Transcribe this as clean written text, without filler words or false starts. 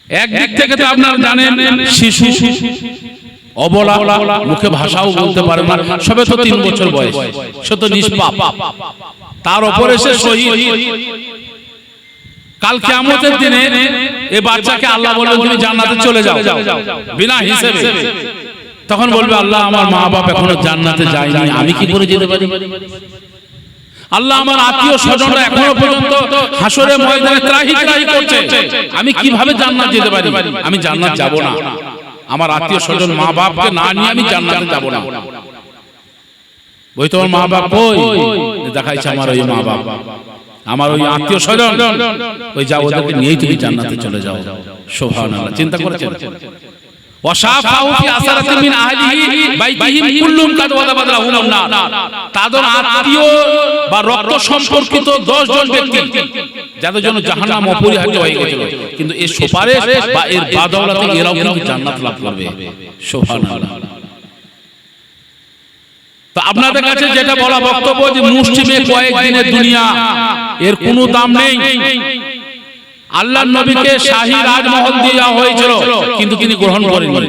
একদিক থেকে তো আপনারা জানেন শিশু অবলা, মুখে ভাষাও বলতে পারে না, সবে তো 3 বছর বয়স, সে তো নিষ্পাপ, তার উপরে সে শহীদ। কাল কিয়ামতের দিনে এই বাচ্চাকে আল্লাহ বলবেন তুমি জান্নাতে চলে যাও বিনা হিসেবে। তখন বলবে আল্লাহ আমার মা বাপ এখনো জান্নাতে যায়নি, আমি কি করে যেতে পারি? আল্লাহ আমার আত্মীয় স্বজনরা এখনো পর্যন্ত হাসরের ময়দানে ত্রাহি ত্রাহি করছে, আমি কিভাবে জান্নাত যেতে পারি? আমি জান্নাত যাব না, আমার আত্মীয় স্বজন মা বাপকে না নিয়ে আমি জান্নাতে যাব না। ওই তোমার মা বাপ কই? দেখাইছে আমার ওই মা বাপ, আমার ওই আত্মীয় স্বজন, ওই যাও ওদেরকে নিয়েই তুমি জান্নাতে চলে যাও। সুবহানাল্লাহ, চিন্তা করেছেন? ওয়াশাফাউ ফি আসরাতিন মিন আহলিহি বাইতিহিম কুল্লুম কাদ ওয়াদাবাদলাহুম নার, তাদের আত্মীয় বা রক্ত সম্পর্কিত 10 জন ব্যক্তি যাদের জন্য জাহান্নাম অপরিহার্য হয়ে গিয়েছিল, কিন্তু এই সুপারিশ বা এর বাদৌলতে এরাও কিন্তু জান্নাত লাভ করবে। সুবহানাল্লাহ। তো আপনাদের কাছে যেটা বলা বক্তব্য যে মুসলিমে কয়েকদিনের দুনিয়া, এর কোনো দাম নেই। আল্লাহর নবীকে শাহী রাজমহল দেওয়া হয়েছিল কিন্তু তিনি গ্রহণ করেননি।